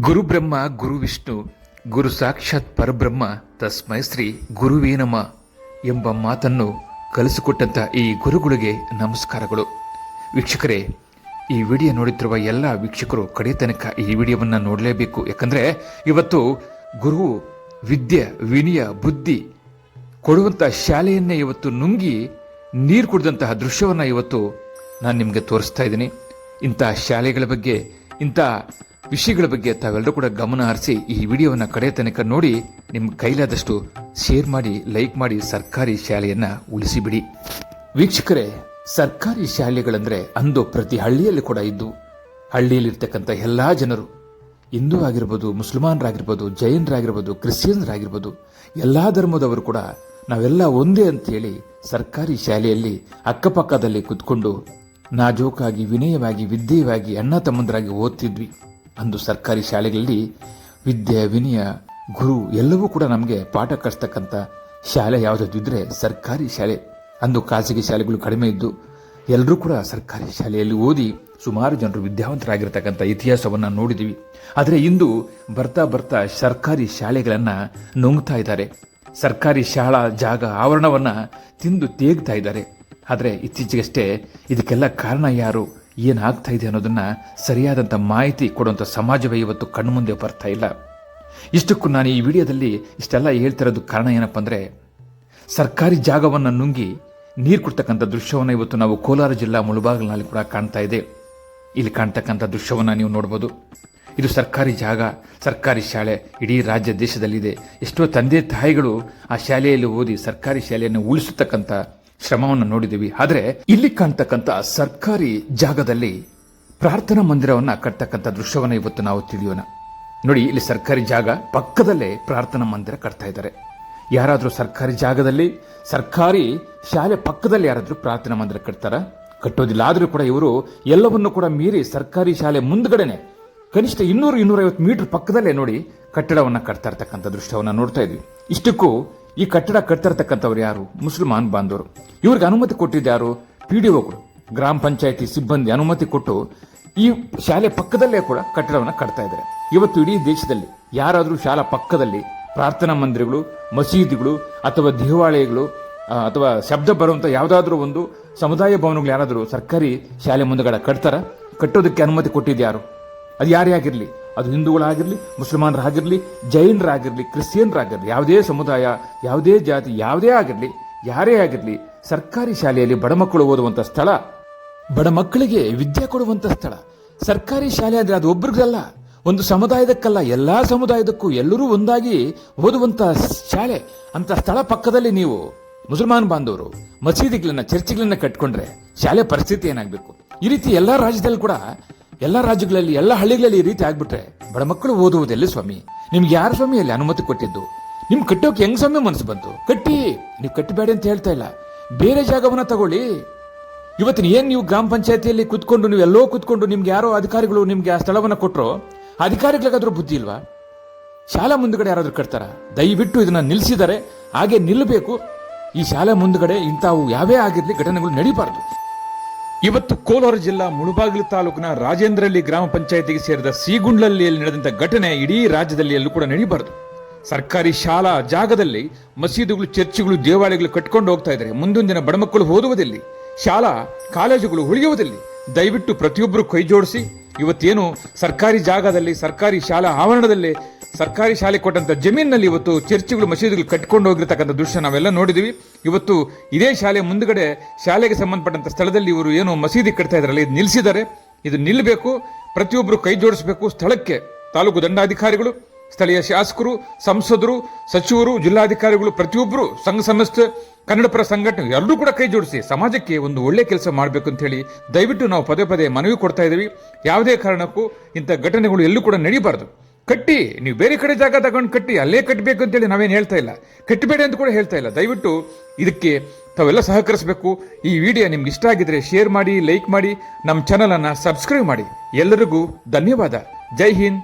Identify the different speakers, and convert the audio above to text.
Speaker 1: ಗುರು ಬ್ರಹ್ಮ ಗುರು ವಿಷ್ಣು ಗುರು ಸಾಕ್ಷಾತ್ ಪರಬ್ರಹ್ಮ ತಸ್ಮೈ ಶ್ರೀ ಗುರುವೇ ನಮಃ ಎಂಬ ಮಾತನ್ನು ಕಲಿಸಿಕೊಟ್ಟಂತ ಈ ಗುರುಗಳಿಗೆ ನಮಸ್ಕಾರಗಳು. ವೀಕ್ಷಕರೇ, ಈ ವಿಡಿಯೋ ನೋಡುತ್ತಿರುವ ಎಲ್ಲ ವೀಕ್ಷಕರು ಕಡೆ ತನಕ ಈ ವಿಡಿಯೋವನ್ನು ನೋಡಲೇಬೇಕು. ಯಾಕಂದರೆ ಇವತ್ತು ಗುರು ವಿದ್ಯೆ ವಿನಯ ಬುದ್ಧಿ ಕೊಡುವಂಥ ಶಾಲೆಯನ್ನೇ ಇವತ್ತು ನುಂಗಿ ನೀರು ಕುಡಿದಂತಹ ದೃಶ್ಯವನ್ನು ಇವತ್ತು ನಾನು ನಿಮಗೆ ತೋರಿಸ್ತಾ ಇದ್ದೀನಿ. ಇಂಥ ಶಾಲೆಗಳ ಬಗ್ಗೆ, ಇಂಥ ವಿಷಯಗಳ ಬಗ್ಗೆ ತಾವೆಲ್ಲರೂ ಕೂಡ ಗಮನ ಹರಿಸಿ ಈ ವಿಡಿಯೋವನ್ನು ಕಡೆ ತನಕ ನೋಡಿ ನಿಮ್ಮ ಕೈಲಾದಷ್ಟು ಶೇರ್ ಮಾಡಿ, ಲೈಕ್ ಮಾಡಿ, ಸರ್ಕಾರಿ ಶಾಲೆಯನ್ನು ಉಳಿಸಿಬಿಡಿ. ವೀಕ್ಷಕರೇ, ಸರ್ಕಾರಿ ಶಾಲೆಗಳಂದ್ರೆ ಅಂದು ಪ್ರತಿ ಹಳ್ಳಿಯಲ್ಲಿ ಕೂಡ ಇದ್ದು, ಹಳ್ಳಿಯಲ್ಲಿರ್ತಕ್ಕಂಥ ಎಲ್ಲಾ ಜನರು, ಹಿಂದೂ ಆಗಿರ್ಬೋದು, ಮುಸಲ್ಮಾನರಾಗಿರ್ಬೋದು, ಜೈನರಾಗಿರ್ಬೋದು, ಕ್ರಿಶ್ಚಿಯನ್ರಾಗಿರ್ಬೋದು, ಎಲ್ಲಾ ಧರ್ಮದವರು ಕೂಡ ನಾವೆಲ್ಲ ಒಂದೇ ಅಂತೇಳಿ ಸರ್ಕಾರಿ ಶಾಲೆಯಲ್ಲಿ ಅಕ್ಕಪಕ್ಕದಲ್ಲಿ ಕುತ್ಕೊಂಡು ನಾಜೂಕಾಗಿ, ವಿನಯವಾಗಿ, ವಿದ್ಯೆಯಾಗಿ ಅಣ್ಣ ತಮ್ಮಂದರಾಗಿ ಓದ್ತಿದ್ವಿ. ಅಂದು ಸರ್ಕಾರಿ ಶಾಲೆಗಳಲ್ಲಿ ವಿದ್ಯೆ ವಿನಯ ಗುರು ಎಲ್ಲವೂ ಕೂಡ ನಮಗೆ ಪಾಠ ಕಲಿಸ್ತಕ್ಕಂಥ ಶಾಲೆ ಯಾವುದಾದ್ರಿದ್ರೆ ಸರ್ಕಾರಿ ಶಾಲೆ. ಅಂದು ಖಾಸಗಿ ಶಾಲೆಗಳು ಕಡಿಮೆ ಇದ್ದು ಎಲ್ಲರೂ ಕೂಡ ಸರ್ಕಾರಿ ಶಾಲೆಯಲ್ಲಿ ಓದಿ ಸುಮಾರು ಜನರು ವಿದ್ಯಾವಂತರಾಗಿರ್ತಕ್ಕಂಥ ಇತಿಹಾಸವನ್ನು ನೋಡಿದ್ದೀವಿ. ಆದರೆ ಇಂದು ಬರ್ತಾ ಬರ್ತಾ ಸರ್ಕಾರಿ ಶಾಲೆಗಳನ್ನು ನುಂಗ್ತಾ ಇದ್ದಾರೆ. ಸರ್ಕಾರಿ ಶಾಲಾ ಜಾಗ ಆವರಣವನ್ನು ತಿಂದು ತೇಗ್ತಾ ಇದ್ದಾರೆ. ಆದರೆ ಇತ್ತೀಚೆಗಷ್ಟೇ ಇದಕ್ಕೆಲ್ಲ ಕಾರಣ ಯಾರು, ಏನಾಗ್ತಾ ಇದೆ ಅನ್ನೋದನ್ನ ಸರಿಯಾದಂಥ ಮಾಹಿತಿ ಕೊಡುವಂಥ ಸಮಾಜವೇ ಇವತ್ತು ಕಣ್ಮುಂದೆ ಬರ್ತಾ ಇಲ್ಲ. ಇಷ್ಟಕ್ಕೂ ನಾನು ಈ ವಿಡಿಯೋದಲ್ಲಿ ಇಷ್ಟೆಲ್ಲ ಹೇಳ್ತಿರೋದು ಕಾರಣ ಏನಪ್ಪ ಅಂದರೆ, ಸರ್ಕಾರಿ ಜಾಗವನ್ನು ನುಂಗಿ ನೀರು ಕೊಡ್ತಕ್ಕಂಥ ದೃಶ್ಯವನ್ನು ಇವತ್ತು ನಾವು ಕೋಲಾರ ಜಿಲ್ಲಾ ಮುಳಬಾಗಿಲಿನಲ್ಲಿ ಕೂಡ ಕಾಣ್ತಾ ಇದೆ. ಇಲ್ಲಿ ಕಾಣ್ತಕ್ಕಂಥ ದೃಶ್ಯವನ್ನು ನೀವು ನೋಡ್ಬೋದು. ಇದು ಸರ್ಕಾರಿ ಜಾಗ, ಸರ್ಕಾರಿ ಶಾಲೆ ಇಡೀ ರಾಜ್ಯ ದೇಶದಲ್ಲಿದೆ. ಎಷ್ಟೋ ತಂದೆ ತಾಯಿಗಳು ಆ ಶಾಲೆಯಲ್ಲಿ ಓದಿ ಸರ್ಕಾರಿ ಶಾಲೆಯನ್ನು ಉಳಿಸತಕ್ಕಂಥ ಶ್ರಮವನ್ನು ನೋಡಿದ್ದೀವಿ. ಆದರೆ ಇಲ್ಲಿ ಕಾಣ್ತಕ್ಕಂಥ ಸರ್ಕಾರಿ ಜಾಗದಲ್ಲಿ ಪ್ರಾರ್ಥನಾ ಮಂದಿರವನ್ನ ಕಟ್ತಕ್ಕಂಥ ದೃಶ್ಯವನ್ನು ಇವತ್ತು ನಾವು ತಿಳಿಯೋಣ. ನೋಡಿ, ಇಲ್ಲಿ ಸರ್ಕಾರಿ ಜಾಗ ಪಕ್ಕದಲ್ಲೇ ಪ್ರಾರ್ಥನಾ ಮಂದಿರ ಕಟ್ತಾ ಇದ್ದಾರೆ. ಯಾರಾದರೂ ಸರ್ಕಾರಿ ಜಾಗದಲ್ಲಿ, ಸರ್ಕಾರಿ ಶಾಲೆ ಪಕ್ಕದಲ್ಲಿ ಯಾರಾದರೂ ಪ್ರಾರ್ಥನಾ ಮಂದಿರ ಕಟ್ತಾರ? ಕಟ್ಟೋದಿಲ್ಲ. ಆದರೂ ಕೂಡ ಇವರು ಎಲ್ಲವನ್ನೂ ಕೂಡ ಮೀರಿ ಸರ್ಕಾರಿ ಶಾಲೆ ಮುಂದ್ಗಡೆನೆ ಕನಿಷ್ಠ 200-250 ಮೀಟರ್ ಪಕ್ಕದಲ್ಲೇ ನೋಡಿ ಕಟ್ಟಡವನ್ನ ಕಟ್ತಾ ಇರ್ತಕ್ಕಂಥ ದೃಶ್ಯವನ್ನ ನೋಡ್ತಾ ಇದ್ವಿ. ಇಷ್ಟಕ್ಕೂ ಈ ಕಟ್ಟಡ ಕಟ್ತಾ ಇರ್ತಕ್ಕಂಥವ್ರು ಯಾರು? ಮುಸಲ್ಮಾನ್ ಬಾಂಧವರು. ಇವ್ರಿಗೆ ಅನುಮತಿ ಕೊಟ್ಟಿದ್ದು ಯಾರು? PDOಗಳು, ಗ್ರಾಮ ಪಂಚಾಯತಿ ಸಿಬ್ಬಂದಿ ಅನುಮತಿ ಕೊಟ್ಟು ಈ ಶಾಲೆ ಪಕ್ಕದಲ್ಲೇ ಕೂಡ ಕಟ್ಟಡವನ್ನು ಕಟ್ತಾ ಇದ್ದಾರೆ. ಇವತ್ತು ಇಡೀ ದೇಶದಲ್ಲಿ ಯಾರಾದರೂ ಶಾಲಾ ಪಕ್ಕದಲ್ಲಿ ಪ್ರಾರ್ಥನಾ ಮಂದಿರಗಳು, ಮಸೀದಿಗಳು ಅಥವಾ ದೇವಾಲಯಗಳು ಅಥವಾ ಶಬ್ದ ಬರುವಂತ ಯಾವುದಾದ್ರೂ ಒಂದು ಸಮುದಾಯ ಭವನಗಳು ಯಾರಾದರೂ ಸರ್ಕಾರಿ ಶಾಲೆ ಮುಂದಗಡೆ ಕಟ್ತಾರ? ಕಟ್ಟೋದಕ್ಕೆ ಅನುಮತಿ ಕೊಟ್ಟಿದ್ದು ಯಾರು? ಅದು ಯಾರೇ ಆಗಿರಲಿ, ಅದು ಹಿಂದೂಗಳಾಗಿರಲಿ, ಮುಸಲ್ಮಾನರಾಗಿರಲಿ, ಜೈನರಾಗಿರಲಿ, ಕ್ರಿಶ್ಚಿಯನ್ರಾಗಿರಲಿ, ಯಾವುದೇ ಸಮುದಾಯ, ಯಾವುದೇ ಜಾತಿ, ಯಾವುದೇ ಆಗಿರಲಿ, ಯಾರೇ ಆಗಿರಲಿ, ಸರ್ಕಾರಿ ಶಾಲೆಯಲ್ಲಿ ಬಡ ಮಕ್ಕಳು ಓದುವಂತ ಸ್ಥಳ, ಬಡ ಮಕ್ಕಳಿಗೆ ವಿದ್ಯೆ ಕೊಡುವಂತ ಸ್ಥಳ. ಸರ್ಕಾರಿ ಶಾಲೆ ಅಂದ್ರೆ ಅದು ಒಬ್ಬರಿಗಲ್ಲ, ಒಂದು ಸಮುದಾಯದಕ್ಕಲ್ಲ, ಎಲ್ಲಾ ಸಮುದಾಯದಕ್ಕೂ ಎಲ್ಲರೂ ಒಂದಾಗಿ ಓದುವಂತ ಶಾಲೆ. ಅಂತ ಸ್ಥಳ ಪಕ್ಕದಲ್ಲಿ ನೀವು ಮುಸಲ್ಮಾನ್ ಬಾಂಧವರು ಮಸೀದಿಗಳನ್ನ, ಚರ್ಚ್ಗಳನ್ನ ಕಟ್ಕೊಂಡ್ರೆ ಶಾಲೆ ಪರಿಸ್ಥಿತಿ ಏನಾಗಬೇಕು? ಈ ರೀತಿ ಎಲ್ಲಾ ರಾಜ್ಯದಲ್ಲಿ ಕೂಡ, ಎಲ್ಲ ರಾಜ್ಯಗಳಲ್ಲಿ, ಎಲ್ಲ ಹಳ್ಳಿಗಳಲ್ಲಿ ಈ ರೀತಿ ಆಗ್ಬಿಟ್ರೆ ಬಡ ಮಕ್ಕಳು ಓದುವುದೆಲ್ಲಿ ಸ್ವಾಮಿ? ನಿಮ್ಗೆ ಯಾರು ಸ್ವಾಮಿ ಅಲ್ಲಿ ಅನುಮತಿ ಕೊಟ್ಟಿದ್ದು? ನಿಮ್ ಕಟ್ಟೋಕೆ ಹೆಂಗ್ ಸ್ವಾಮಿ ಮನಸ್ಸು ಬಂತು? ಕಟ್ಟಿ, ನೀವು ಕಟ್ಟಬೇಡಿ ಅಂತ ಹೇಳ್ತಾ ಇಲ್ಲ, ಬೇರೆ ಜಾಗವನ್ನ ತಗೊಳ್ಳಿ. ಇವತ್ತಿನ ಏನ್ ನೀವು ಗ್ರಾಮ ಪಂಚಾಯತಿಯಲ್ಲಿ ಕುತ್ಕೊಂಡು, ನೀವು ಎಲ್ಲೋ ಕುತ್ಕೊಂಡು ನಿಮ್ಗೆ ಯಾರೋ ಅಧಿಕಾರಿಗಳು ನಿಮ್ಗೆ ಆ ಸ್ಥಳವನ್ನ ಕೊಟ್ಟರು, ಅಧಿಕಾರಿಗಳಿಗಾದ್ರೂ ಬುದ್ಧಿ ಇಲ್ವಾ? ಶಾಲಾ ಮುಂದ್ಗಡೆ ಯಾರಾದ್ರೂ ಕಟ್ತಾರ? ದಯವಿಟ್ಟು ಇದನ್ನ ನಿಲ್ಲಿಸಿದರೆ ಹಾಗೆ ನಿಲ್ಲಬೇಕು. ಈ ಶಾಲೆ ಮುಂದ್ಗಡೆ ಇಂಥವು ಯಾವೇ ಆಗಿರ್ಲಿ ಘಟನೆಗಳು ನಡೀಬಾರದು. ಇವತ್ತು ಕೋಲಾರ ಜಿಲ್ಲಾ ಮುಳಬಾಗಿಲು ತಾಲೂಕಿನ ರಾಜೇಂದ್ರಹಳ್ಳಿ ಗ್ರಾಮ ಪಂಚಾಯತಿಗೆ ಸೇರಿದ ಸೀಗುಂಡ್ಲಹಳ್ಳಿಯಲ್ಲಿ ನಡೆದಂತ ಘಟನೆ ಇಡೀ ರಾಜ್ಯದಲ್ಲಿ ಎಲ್ಲೂ ಕೂಡ ನಡೀಬಾರದು. ಸರ್ಕಾರಿ ಶಾಲಾ ಜಾಗದಲ್ಲಿ ಮಸೀದಿಗಳು, ಚರ್ಚ್ಗಳು, ದೇವಾಲಯಗಳು ಕಟ್ಕೊಂಡು ಹೋಗ್ತಾ ಇದ್ದಾರೆ. ಮುಂದೊಂದು ದಿನ ಬಡ ಮಕ್ಕಳು ಓದುವುದಿಲ್ಲ, ಶಾಲಾ ಕಾಲೇಜುಗಳು ಉಳಿಯುವುದಿಲ್ಲ. ದಯವಿಟ್ಟು ಪ್ರತಿಯೊಬ್ಬರು ಕೈ ಜೋಡಿಸಿ ಇವತ್ತೇನು ಸರ್ಕಾರಿ ಜಾಗದಲ್ಲಿ, ಸರ್ಕಾರಿ ಶಾಲಾ ಆವರಣದಲ್ಲಿ, ಸರ್ಕಾರಿ ಶಾಲೆ ಕೊಟ್ಟಂತ ಜಮೀನಿನಲ್ಲಿ ಇವತ್ತು ಚರ್ಚ್ಗಳು, ಮಸೀದಿಗಳು ಕಟ್ಕೊಂಡು ಹೋಗಿರ್ತಕ್ಕಂಥ ದೃಶ್ಯ ನಾವೆಲ್ಲ ನೋಡಿದೀವಿ. ಇವತ್ತು ಇದೇ ಶಾಲೆ ಮುಂದ್ಗಡೆ, ಶಾಲೆಗೆ ಸಂಬಂಧಪಟ್ಟಂತ ಸ್ಥಳದಲ್ಲಿ ಇವರು ಏನು ಮಸೀದಿ ಕಟ್ತಾ ಇದಾರಲ್ಲ, ಇದು ನಿಲ್ಲಿಸಿದ್ದಾರೆ. ಇದು ನಿಲ್ಲಬೇಕು. ಪ್ರತಿಯೊಬ್ಬರು ಕೈ ಜೋಡಿಸಬೇಕು. ಸ್ಥಳಕ್ಕೆ ತಾಲೂಕು ದಂಡಾಧಿಕಾರಿಗಳು, ಸ್ಥಳೀಯ ಶಾಸಕರು, ಸಂಸದರು, ಸಚಿವರು, ಜಿಲ್ಲಾಧಿಕಾರಿಗಳು, ಪ್ರತಿಯೊಬ್ಬರು, ಸಂಘ ಸಂಸ್ಥೆ, ಕನ್ನಡಪರ ಸಂಘಟನೆ ಎಲ್ಲರೂ ಕೂಡ ಕೈ ಜೋಡಿಸಿ ಸಮಾಜಕ್ಕೆ ಒಂದು ಒಳ್ಳೆ ಕೆಲಸ ಮಾಡಬೇಕು ಅಂತ ಹೇಳಿ ದಯವಿಟ್ಟು ನಾವು ಪದೇ ಪದೇ ಮನವಿ ಕೊಡ್ತಾ ಇದ್ದೀವಿ. ಯಾವುದೇ ಕಾರಣಕ್ಕೂ ಇಂಥ ಘಟನೆಗಳು ಎಲ್ಲೂ ಕೂಡ ನಡೀಬಾರದು. ಕಟ್ಟಿ, ನೀವು ಬೇರೆ ಕಡೆ ಜಾಗ ತಗೊಂಡು ಕಟ್ಟಿ, ಅಲ್ಲೇ ಕಟ್ಟಬೇಕು ಅಂತೇಳಿ ನಾವೇನು ಹೇಳ್ತಾ ಇಲ್ಲ, ಕಟ್ಟಬೇಡಿ ಅಂತ ಕೂಡ ಹೇಳ್ತಾ ಇಲ್ಲ. ದಯವಿಟ್ಟು ಇದಕ್ಕೆ ತಾವೆಲ್ಲ ಸಹಕರಿಸಬೇಕು. ಈ ವಿಡಿಯೋ ನಿಮ್ಗೆ ಇಷ್ಟ ಆಗಿದ್ರೆ ಶೇರ್ ಮಾಡಿ, ಲೈಕ್ ಮಾಡಿ, ನಮ್ಮ ಚಾನಲ್ ಅನ್ನ ಸಬ್ಸ್ಕ್ರೈಬ್ ಮಾಡಿ. ಎಲ್ಲರಿಗೂ ಧನ್ಯವಾದ. ಜೈ ಹಿಂದ್.